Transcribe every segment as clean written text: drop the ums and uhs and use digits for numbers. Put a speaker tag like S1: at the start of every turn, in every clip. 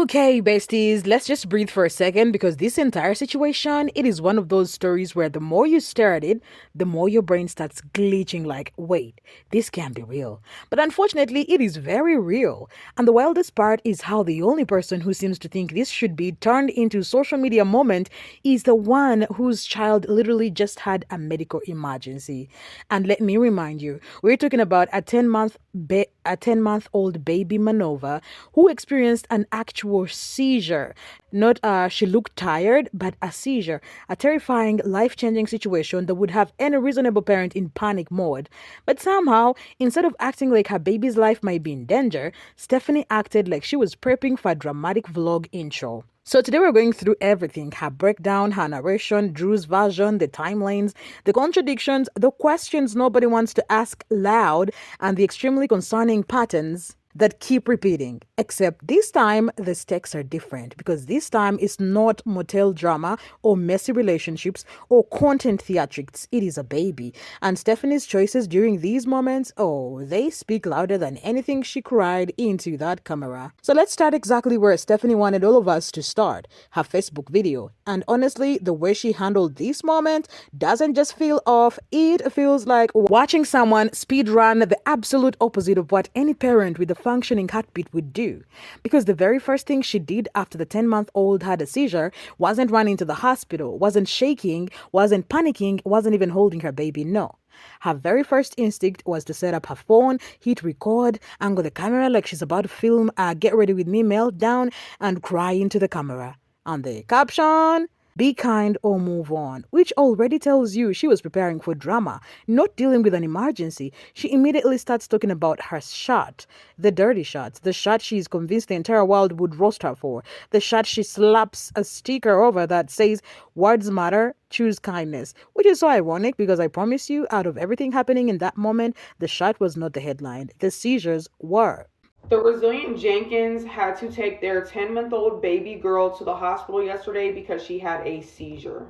S1: Okay, besties, let's just breathe for a second because this entire situation, it is one of those stories where the more you stare at it, the more your brain starts glitching like, wait, this can't be real. But unfortunately, it is very real. And the wildest part is how the only person who seems to think this should be turned into social media moment is the one whose child literally just had a medical emergency. And let me remind you, we're talking about a 10-month-old baby Manovah who experienced an actual seizure. Not she looked tired, but a seizure. A terrifying, life-changing situation that would have any reasonable parent in panic mode. But somehow, instead of acting like her baby's life might be in danger, Stephanie acted like she was prepping for a dramatic vlog intro. So today we're going through everything: her breakdown, her narration, Drew's version, the timelines, the contradictions, the questions nobody wants to ask loud, and the extremely concerning patterns that keep repeating. Except this time, the stakes are different because this time it's not motel drama or messy relationships or content theatrics. It is a baby. And Stephanie's choices during these moments, oh, they speak louder than anything she cried into that camera. So let's start exactly where Stephanie wanted all of us to start: her Facebook video. And honestly, the way she handled this moment doesn't just feel off, it feels like watching someone speed run the absolute opposite of what any parent with a functioning heartbeat would do. Because the very first thing she did after the 10-month-old had a seizure wasn't running to the hospital, wasn't shaking, wasn't panicking, wasn't even holding her baby. No. Her very first instinct was to set up her phone, hit record, angle the camera like she's about to film a Get Ready With Me meltdown, and cry into the camera. And the caption: be kind or move on, which already tells you she was preparing for drama, not dealing with an emergency. She immediately starts talking about her shot, the dirty shots, the shot she's convinced the entire world would roast her for, the shot she slaps a sticker over that says, "Words matter, choose kindness," which is so ironic because I promise you, out of everything happening in that moment, the shot was not the headline. The seizures were.
S2: The resilient Jenkins had to take their 10-month-old baby girl to the hospital yesterday because she had a seizure.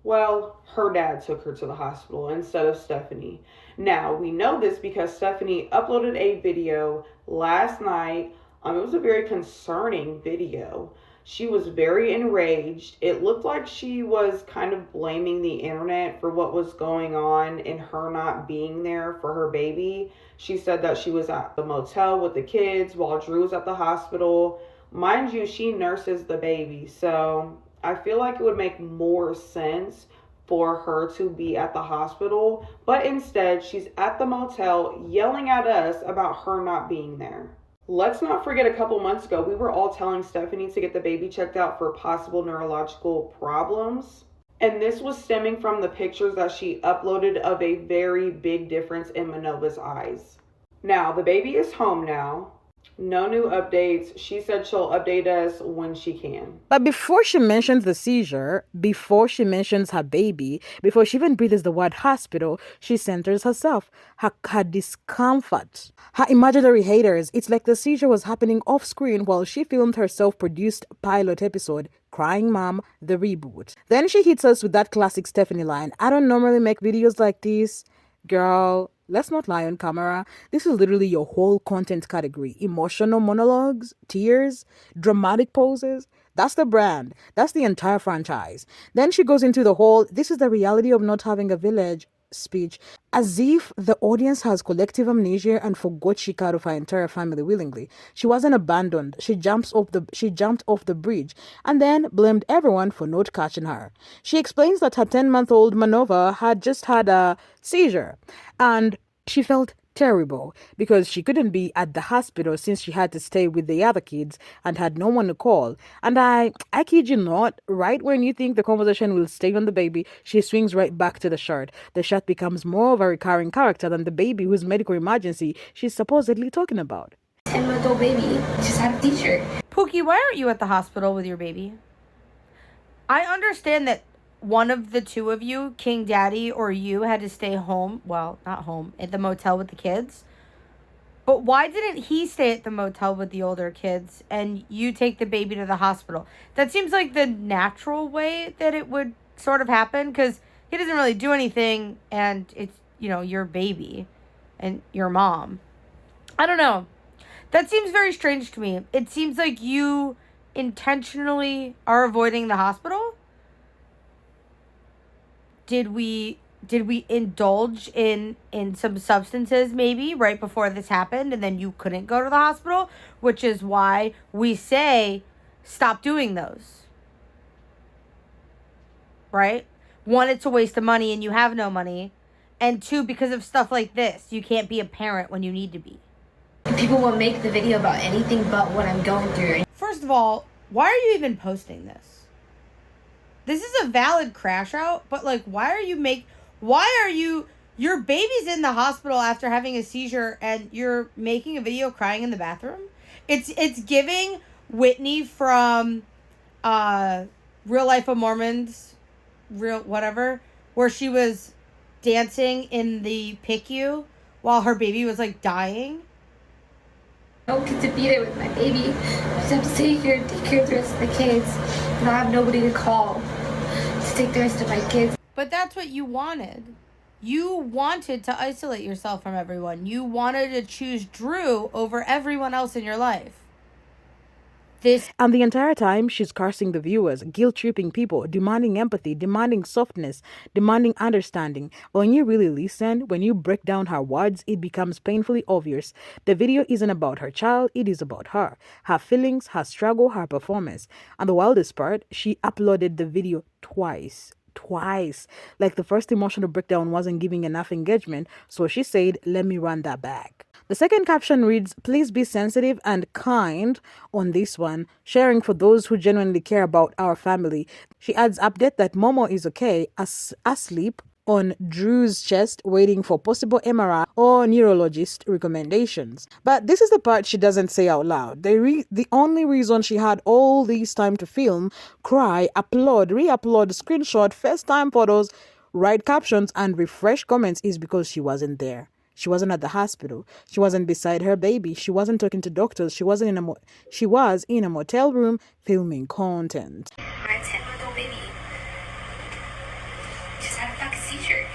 S2: Well, her dad took her to the hospital instead of Stephanie. Now, we know this because Stephanie uploaded a video last night. It was a very concerning video. She was very enraged. It looked like she was kind of blaming the internet for what was going on and her not being there for her baby. She said that she was at the motel with the kids while Drew was at the hospital. Mind you, she nurses the baby, so I feel like it would make more sense for her to be at the hospital, but instead she's at the motel yelling at us about her not being there. Let's not forget, a couple months ago, we were all telling Stephanie to get the baby checked out for possible neurological problems. And this was stemming from the pictures that she uploaded of a very big difference in Manovah's eyes. Now, the baby is home now. No new updates. She said she'll update us when she can.
S1: But before she mentions the seizure, before she mentions her baby, before she even breathes the word hospital, she centers herself, her discomfort, her imaginary haters. It's like the seizure was happening off screen while she filmed her self-produced pilot episode, Crying Mom, the reboot. Then she hits us with that classic Stephanie line: "I don't normally make videos like this." Girl, let's not lie on camera. This is literally your whole content category: emotional monologues, tears, dramatic poses. That's the brand. That's the entire franchise. Then she goes into the whole "this is the reality of not having a village" speech, as if the audience has collective amnesia and forgot she cut off her entire family willingly. She wasn't abandoned. She jumped off the bridge and then blamed everyone for not catching her. She explains that her 10-month-old Manovah had just had a seizure and she felt terrible because she couldn't be at the hospital since she had to stay with the other kids and had no one to call. And I kid you not, right when you think the conversation will stay on the baby, she swings right back to the shot. The shot becomes more of a recurring character than the baby whose medical emergency she's supposedly talking about.
S3: 10-month-old baby just had a t-shirt.
S4: Pookie, why aren't you at the hospital with your baby? I understand that one of the two of you, King Daddy or you, had to stay home. Well, not home, at the motel with the kids. But why didn't he stay at the motel with the older kids and you take the baby to the hospital? That seems like the natural way that it would sort of happen, because he doesn't really do anything and it's, your baby and your mom. I don't know. That seems very strange to me. It seems like you intentionally are avoiding the hospital? Did we indulge in some substances maybe right before this happened and then you couldn't go to the hospital, which is why we say stop doing those, right? One, it's a waste of money and you have no money, and two, because of stuff like this you can't be a parent when you need to be.
S3: People will make the video about anything but what I'm going through.
S4: First of all, why are you even posting this? This is a valid crash out, but like, your baby's in the hospital after having a seizure and you're making a video crying in the bathroom? It's giving Whitney from Real Life of Mormons, real whatever, where she was dancing in the PICU while her baby was like dying.
S3: I don't get to be there with my baby. I just have to stay here and take care of the rest of the kids. And I have nobody to call to take the rest of my kids.
S4: But that's what you wanted. You wanted to isolate yourself from everyone. You wanted to choose Drew over everyone else in your life.
S1: And the entire time, she's cursing the viewers, guilt-tripping people, demanding empathy, demanding softness, demanding understanding. But when you really listen, when you break down her words, it becomes painfully obvious. The video isn't about her child, it is about her feelings, her struggle, her performance. And the wildest part, she uploaded the video twice. Like the first emotional breakdown wasn't giving enough engagement, so she said, let me run that back. The second caption reads, please be sensitive and kind on this one, sharing for those who genuinely care about our family. She adds update that Momo is okay, asleep on Drew's chest, waiting for possible MRI or neurologist recommendations. But this is the part she doesn't say out loud. The only reason she had all this time to film, cry, upload, re-upload, screenshot, FaceTime photos, write captions, and refresh comments is because she wasn't there. She wasn't at the hospital. She wasn't beside her baby. She wasn't talking to doctors. She was in a motel room filming content.
S3: My 10-month-old baby just had a fucking seizure.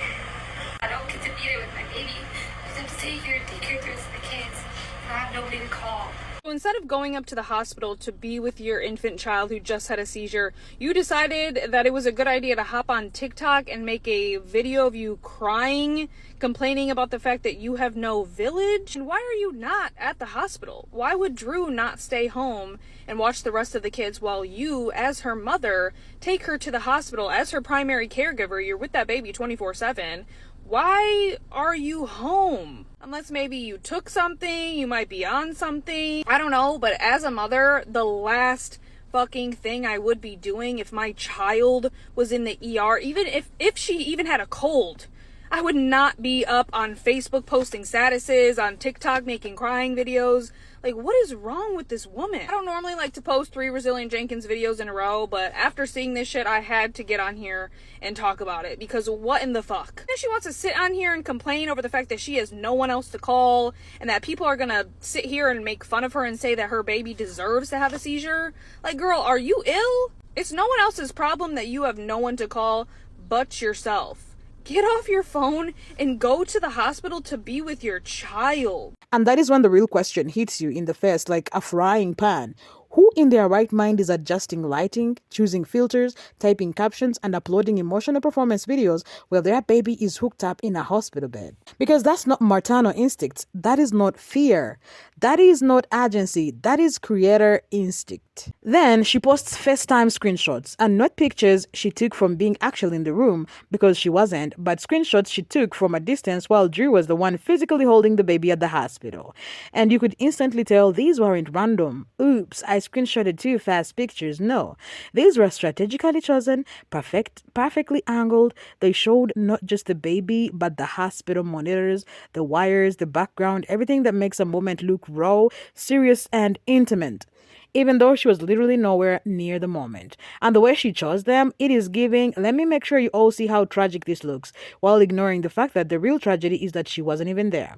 S3: I don't get to be there with my baby. I just have to stay here and take care of the rest of the kids. And I have nobody to call.
S5: So instead of going up to the hospital to be with your infant child who just had a seizure, you decided that it was a good idea to hop on TikTok and make a video of you crying, complaining about the fact that you have no village. And why are you not at the hospital? Why would Drew not stay home and watch the rest of the kids while you, as her mother, take her to the hospital as her primary caregiver? You're with that baby 24/7. Why are you home? Unless maybe you took something, you might be on something. I don't know, but as a mother, the last fucking thing I would be doing if my child was in the ER, even if she even had a cold, I would not be up on Facebook posting statuses, on TikTok making crying videos. Like, what is wrong with this woman? I don't normally like to post 3 Resilient Jenkins videos in a row, but after seeing this shit, I had to get on here and talk about it, because what in the fuck? If she wants to sit on here and complain over the fact that she has no one else to call and that people are gonna sit here and make fun of her and say that her baby deserves to have a seizure, like, girl, are you ill? It's no one else's problem that you have no one to call but yourself. Get off your phone and go to the hospital to be with your child.
S1: And that is when the real question hits you in the face like a frying pan. Who in their right mind is adjusting lighting, choosing filters, typing captions, and uploading emotional performance videos while their baby is hooked up in a hospital bed? Because that's not maternal instincts. That is not fear. That is not agency. That is creator instinct. Then she posts FaceTime screenshots and not pictures she took from being actually in the room, because she wasn't, but screenshots she took from a distance while Drew was the one physically holding the baby at the hospital. And you could instantly tell these weren't random. Oops, I screenshotted 2 fast pictures. No, these were strategically chosen, perfectly angled. They showed not just the baby, but the hospital monitors, the wires, the background, everything that makes a moment look raw, serious, and intimate, even though she was literally nowhere near the moment. And the way she chose them, it is giving, let me make sure you all see how tragic this looks, while ignoring the fact that the real tragedy is that she wasn't even there.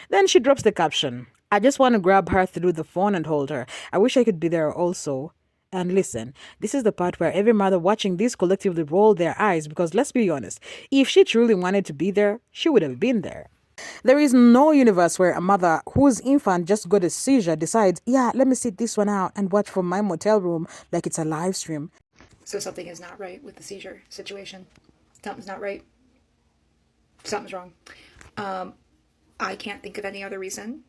S1: Then she drops the caption, I just want to grab her through the phone and hold her. I wish I could be there also. And listen, this is the part where every mother watching this collectively rolled their eyes, because let's be honest, if she truly wanted to be there, she would have been there. There is no universe where a mother whose infant just got a seizure decides, yeah, let me sit this one out and watch from my motel room like it's a live stream.
S6: So something is not right with the seizure situation. Something's not right. Something's wrong. I can't think of any other reason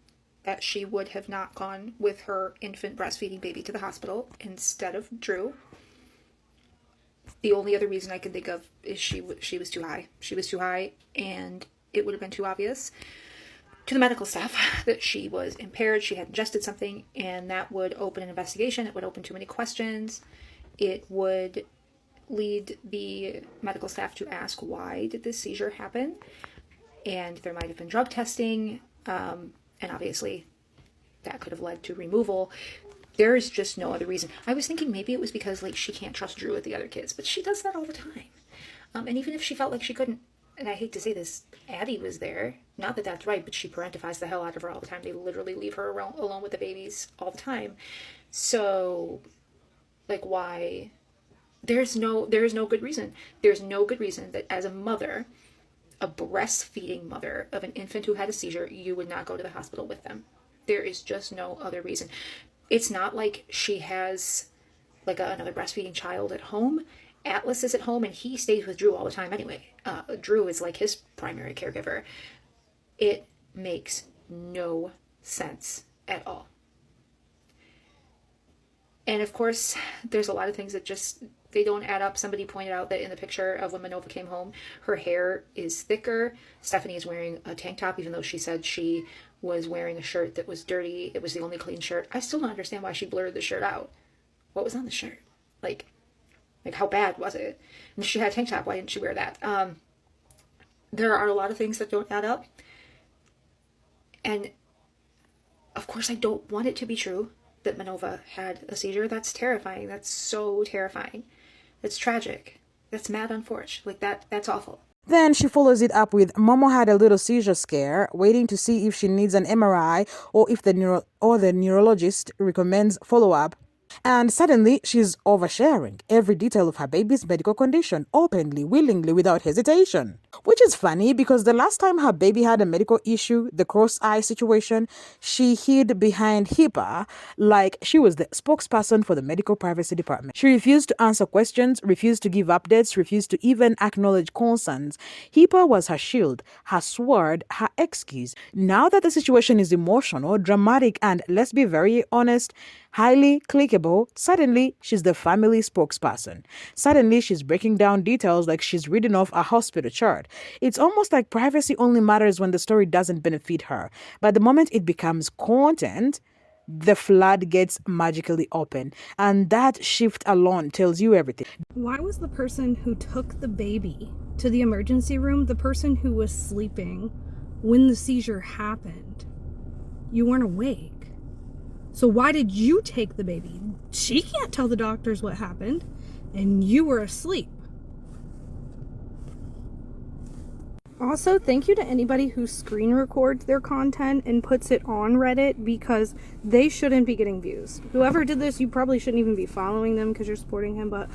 S6: that she would have not gone with her infant breastfeeding baby to the hospital instead of Drew. The only other reason I can think of is she was too high. She was too high, and it would have been too obvious to the medical staff that she was impaired. She had ingested something, and that would open an investigation. It would open too many questions. It would lead the medical staff to ask, why did this seizure happen? And there might have been drug testing, and obviously that could have led to removal. There is just no other reason. I was thinking maybe it was because like she can't trust Drew with the other kids, but she does that all the time. And even if she felt like she couldn't, and I hate to say this, Addie was there. Not that that's right, but she parentifies the hell out of her all the time. They literally leave her alone with the babies all the time. So, like, why? There is no good reason. There's no good reason that as a mother, a breastfeeding mother of an infant who had a seizure, you would not go to the hospital with them. There is just no other reason. It's not like she has like another breastfeeding child at home. Atlas is at home and he stays with Drew all the time anyway. Drew is like his primary caregiver. It makes no sense at all. And of course, there's a lot of things that just, they don't add up. Somebody pointed out that in the picture of when Manovah came home, her hair is thicker. Stephanie is wearing a tank top, even though she said she was wearing a shirt that was dirty. It was the only clean shirt. I still don't understand why she blurred the shirt out. What was on the shirt? Like how bad was it? And she had a tank top. Why didn't she wear that? There are a lot of things that don't add up. And of course, I don't want it to be true that Manovah had a seizure. That's terrifying. That's so terrifying. That's tragic. That's mad unfortunate. Like that's awful.
S1: Then she follows it up with, Momo had a little seizure scare, waiting to see if she needs an MRI or if the neurologist recommends follow-up. And suddenly, she's oversharing every detail of her baby's medical condition, openly, willingly, without hesitation. Which is funny because the last time her baby had a medical issue, the cross-eye situation, she hid behind HIPAA like she was the spokesperson for the medical privacy department. She refused to answer questions, refused to give updates, refused to even acknowledge concerns. HIPAA was her shield, her sword, her excuse. Now that the situation is emotional, dramatic, and let's be very honest, highly clickable, suddenly she's the family spokesperson. Suddenly she's breaking down details like she's reading off a hospital chart. It's almost like privacy only matters when the story doesn't benefit her. But the moment it becomes content, the floodgates magically open. And that shift alone tells you everything.
S7: Why was the person who took the baby to the emergency room the person who was sleeping when the seizure happened? You weren't awake. So why did you take the baby? She can't tell the doctors what happened, and you were asleep. Also, thank you to anybody who screen records their content and puts it on Reddit, because they shouldn't be getting views. Whoever did this, you probably shouldn't even be following them because you're supporting him, but,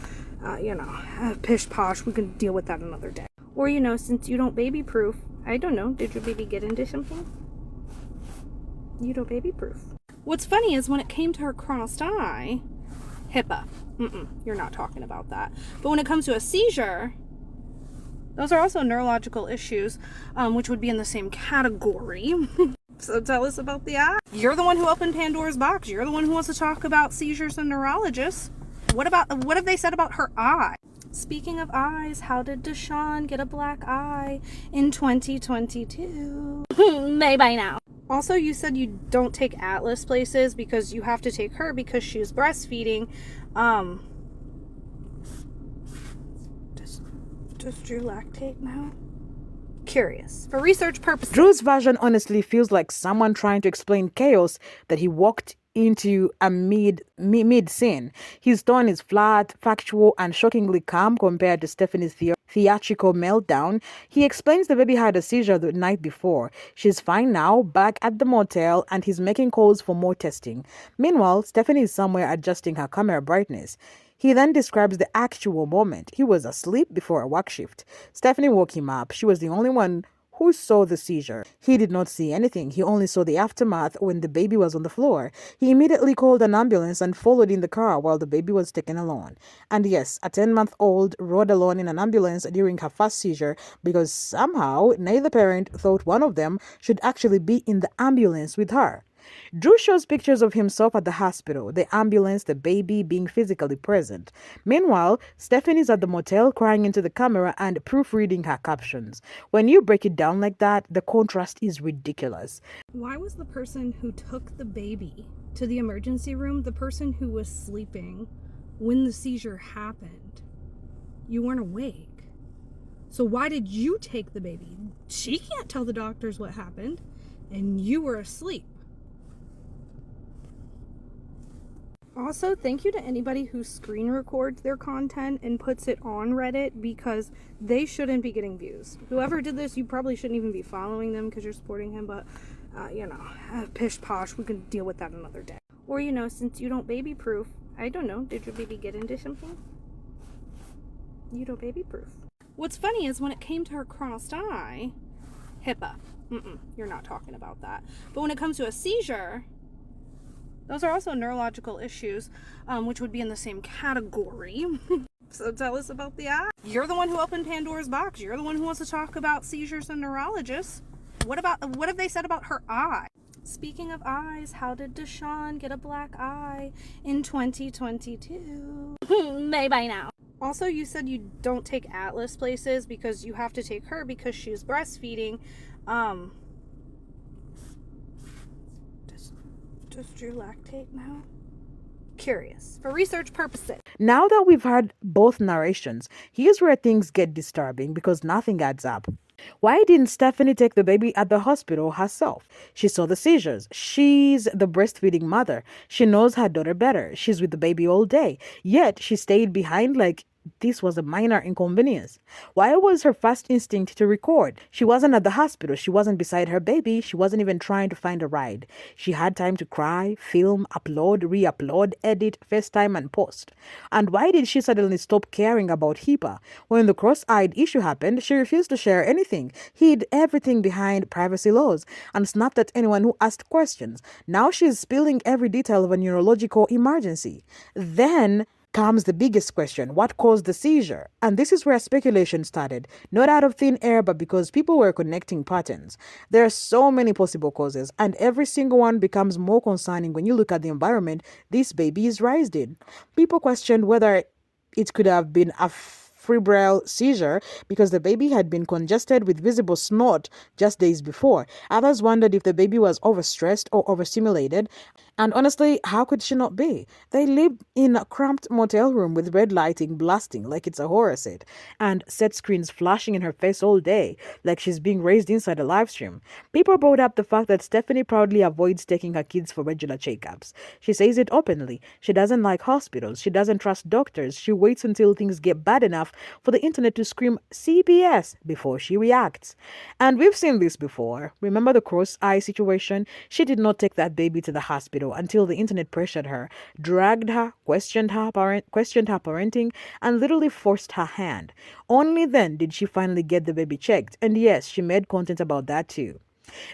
S7: pish posh, we can deal with that another day. Or, since you don't baby proof, I don't know, did your baby get into something? You don't baby proof. What's funny is when it came to her crossed eye, HIPAA, you're not talking about that. But when it comes to a seizure, those are also neurological issues, which would be in the same category. So tell us about the eye. You're the one who opened Pandora's box. You're the one who wants to talk about seizures and neurologists. What have they said about her eye? Speaking of eyes, how did Deshawn get a black eye in 2022? May by now. Also, you said you don't take Atlas places because you have to take her because she's breastfeeding. Does Drew lactate now? Curious. For research purposes.
S1: Drew's version honestly feels like someone trying to explain chaos that he walked into a mid-scene. His tone is flat, factual, and shockingly calm compared to Stephanie's theatrical meltdown. He explains the baby had a seizure the night before. She's fine now, back at the motel, and he's making calls for more testing. Meanwhile, Stephanie is somewhere adjusting her camera brightness. He then describes the actual moment. He was asleep before a work shift. Stephanie woke him up. She was the only one who saw the seizure. He did not see anything. He only saw the aftermath when the baby was on the floor. He immediately called an ambulance and followed in the car while the baby was taken alone. And yes, a 10-month-old rode alone in an ambulance during her first seizure because somehow neither parent thought one of them should actually be in the ambulance with her. Drew shows pictures of himself at the hospital, the ambulance, the baby being physically present. Meanwhile, Stephanie's at the motel crying into the camera and proofreading her captions. When you break it down like that, the contrast is ridiculous.
S7: Why was the person who took the baby to the emergency room the person who was sleeping when the seizure happened? You weren't awake. So why did you take the baby? She can't tell the doctors what happened, and you were asleep. Also, thank you to anybody who screen records their content and puts it on Reddit, because they shouldn't be getting views. Whoever did this, you probably shouldn't even be following them because you're supporting him, but, pish posh, we can deal with that another day. Or, since you don't baby proof, I don't know, did your baby get into something? You don't baby proof. What's funny is when it came to her crossed eye, HIPAA, you're not talking about that. But when it comes to a seizure, those are also neurological issues, which would be in the same category. So tell us about the eye. You're the one who opened Pandora's box. You're the one who wants to talk about seizures and neurologists. What have they said about her eye? Speaking of eyes, how did Deshaun get a black eye in 2022? Maybe by now. Also, you said you don't take Atlas places because you have to take her because she's breastfeeding. Does Drew lactate now? Curious. For research purposes.
S1: Now that we've heard both narrations, here's where things get disturbing because nothing adds up. Why didn't Stephanie take the baby at the hospital herself? She saw the seizures. She's the breastfeeding mother. She knows her daughter better. She's with the baby all day. Yet she stayed behind like this was a minor inconvenience. Why was her first instinct to record? She wasn't at the hospital. She wasn't beside her baby. She wasn't even trying to find a ride. She had time to cry, film, upload, re-upload, edit, FaceTime, and post. And why did she suddenly stop caring about HIPAA? When the cross-eyed issue happened, she refused to share anything, hid everything behind privacy laws, and snapped at anyone who asked questions. Now she's spilling every detail of a neurological emergency. Then comes the biggest question: what caused the seizure? And this is where speculation started, not out of thin air, but because people were connecting patterns. There are so many possible causes, and every single one becomes more concerning when you look at the environment this baby is raised in. People questioned whether it could have been a febrile seizure because the baby had been congested with visible snot just days before. Others wondered if the baby was overstressed or overstimulated. And honestly, how could she not be? They lived in a cramped motel room with red lighting blasting like it's a horror set, and set screens flashing in her face all day like she's being raised inside a live stream. People brought up the fact that Stephanie proudly avoids taking her kids for regular checkups. She says it openly. She doesn't like hospitals. She doesn't trust doctors. She waits until things get bad enough for the internet to scream CPS before she reacts. And we've seen this before. Remember the cross-eye situation? She did not take that baby to the hospital until the internet pressured her, dragged her, questioned her parenting, and literally forced her hand. Only then did she finally get the baby checked. And yes, she made content about that too.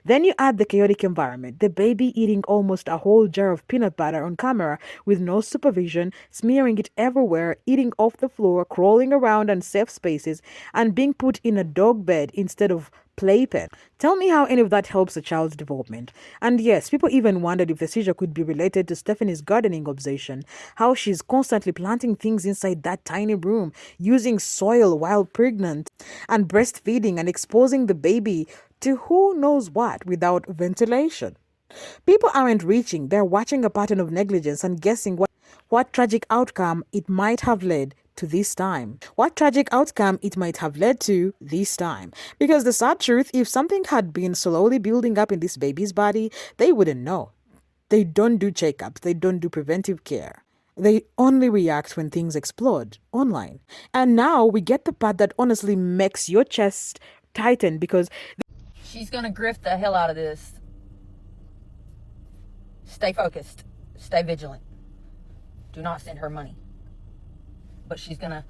S1: Then you add the chaotic environment, the baby eating almost a whole jar of peanut butter on camera with no supervision, smearing it everywhere, eating off the floor, crawling around unsafe spaces, and being put in a dog bed instead of playpen. Tell me how any of that helps a child's development. And yes, people even wondered if the seizure could be related to Stephanie's gardening obsession, how she's constantly planting things inside that tiny room, using soil while pregnant, and breastfeeding and exposing the baby to who knows what without ventilation. People aren't reaching, they're watching a pattern of negligence and guessing what tragic outcome it might have led to this time. What tragic outcome it might have led to this time. Because the sad truth, if something had been slowly building up in this baby's body, they wouldn't know. They don't do checkups, they don't do preventive care. They only react when things explode online. And now we get the part that honestly makes your chest tighten because
S8: she's gonna grift the hell out of this. Stay focused. Stay vigilant. Do not send her money. But she's gonna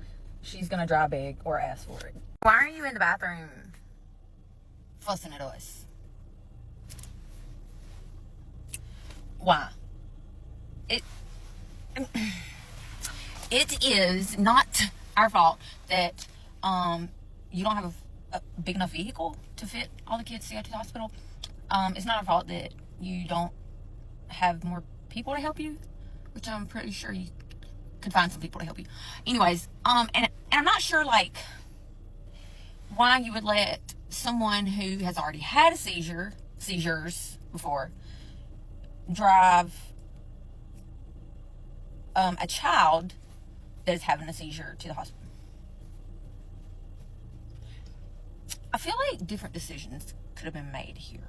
S8: dry beg or ask for it. Why are you in the bathroom? fussing at us. Why? It it is not our fault that you don't have a big enough vehicle to fit all the kids to go to the hospital. It's not our fault that you don't have more people to help you, which I'm pretty sure you could find some people to help you. Anyways, and I'm not sure like why you would let someone who has already had a seizures before drive a child that is having a seizure to the hospital. I feel like different decisions could have been made here.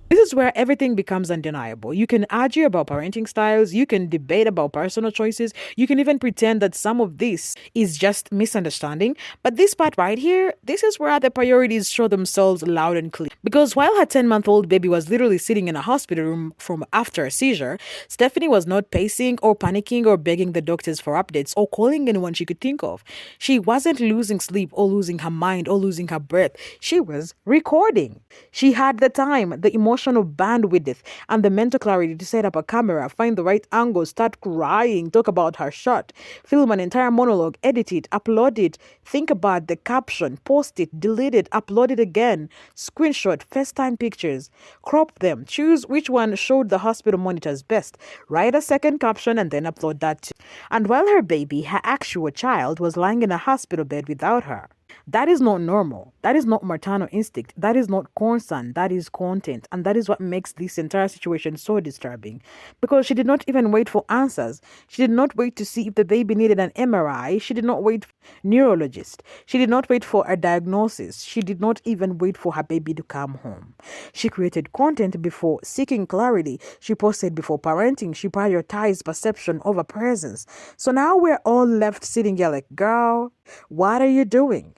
S1: This is where everything becomes undeniable. You can argue about parenting styles, you can debate about personal choices, you can even pretend that some of this is just misunderstanding. But this part right here, this is where the priorities show themselves loud and clear. Because while her 10-month-old baby was literally sitting in a hospital room from after a seizure, Stephanie was not pacing or panicking or begging the doctors for updates or calling anyone she could think of. She wasn't losing sleep or losing her mind or losing her breath. She was recording. She had the time, the emotional bandwidth, and the mental clarity to set up a camera, find the right angle, start crying, talk about her shot, film an entire monologue, edit it, upload it, think about the caption, post it, delete it, upload it again, screenshot, FaceTime pictures, crop them, choose which one showed the hospital monitors best, write a second caption, and then upload that too. And while her baby, her actual child, was lying in a hospital bed without her. That is not normal. That is not maternal instinct. That is not concern. That is content. And that is what makes this entire situation so disturbing. Because she did not even wait for answers. She did not wait to see if the baby needed an MRI. She did not wait for a neurologist. She did not wait for a diagnosis. She did not even wait for her baby to come home. She created content before seeking clarity. She posted before parenting. She prioritized perception over presence. So now we're all left sitting here like, girl, what are you doing?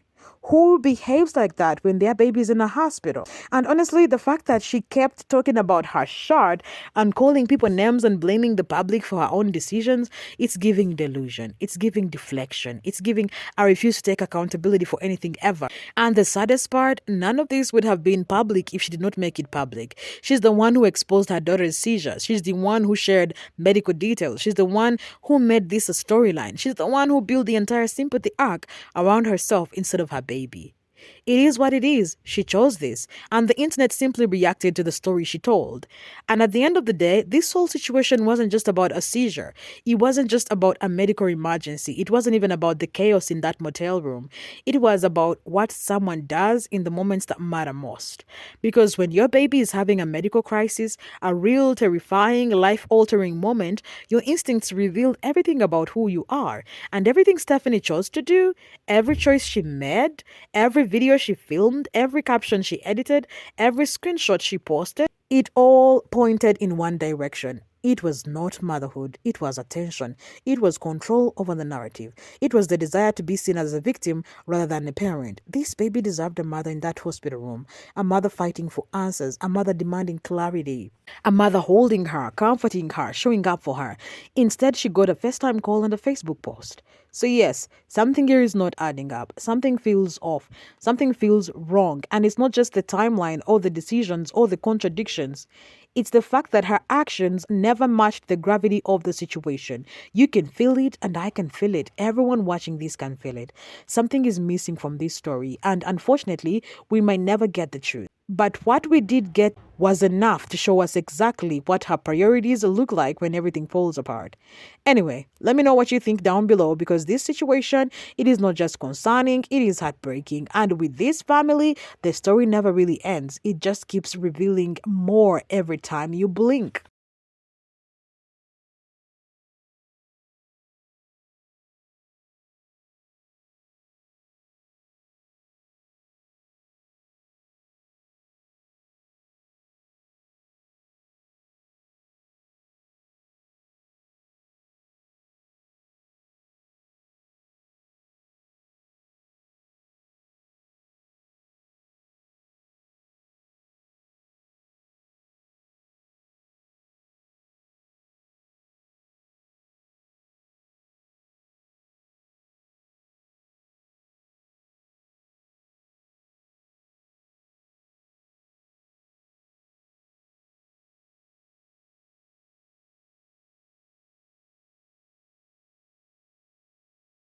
S1: Who behaves like that when their baby's in a hospital? And honestly, the fact that she kept talking about her shot and calling people names and blaming the public for her own decisions, it's giving delusion. It's giving deflection. It's giving I refuse to take accountability for anything ever. And the saddest part, none of this would have been public if she did not make it public. She's the one who exposed her daughter's seizures. She's the one who shared medical details. She's the one who made this a storyline. She's the one who built the entire sympathy arc around herself instead of her baby. It is what it is. She chose this. And the internet simply reacted to the story she told. And at the end of the day, this whole situation wasn't just about a seizure. It wasn't just about a medical emergency. It wasn't even about the chaos in that motel room. It was about what someone does in the moments that matter most. Because when your baby is having a medical crisis, a real terrifying, life-altering moment, your instincts reveal everything about who you are. And everything Stephanie chose to do, every choice she made, every video she filmed, every caption she edited, every screenshot she posted, it all pointed in one direction. It was not motherhood. It was attention. It was control over the narrative. It was the desire to be seen as a victim rather than a parent. This baby deserved a mother in that hospital room, a mother fighting for answers, a mother demanding clarity, a mother holding her, comforting her, showing up for her. Instead, she got a FaceTime call and a Facebook post. So yes, something here is not adding up. Something feels off. Something feels wrong. And it's not just the timeline or the decisions or the contradictions. It's the fact that her actions never matched the gravity of the situation. You can feel it and I can feel it. Everyone watching this can feel it. Something is missing from this story, and unfortunately, we might never get the truth. But what we did get was enough to show us exactly what her priorities look like when everything falls apart. Anyway, let me know what you think down below, because this situation, it is not just concerning, it is heartbreaking. And with this family, the story never really ends. It just keeps revealing more every time you blink.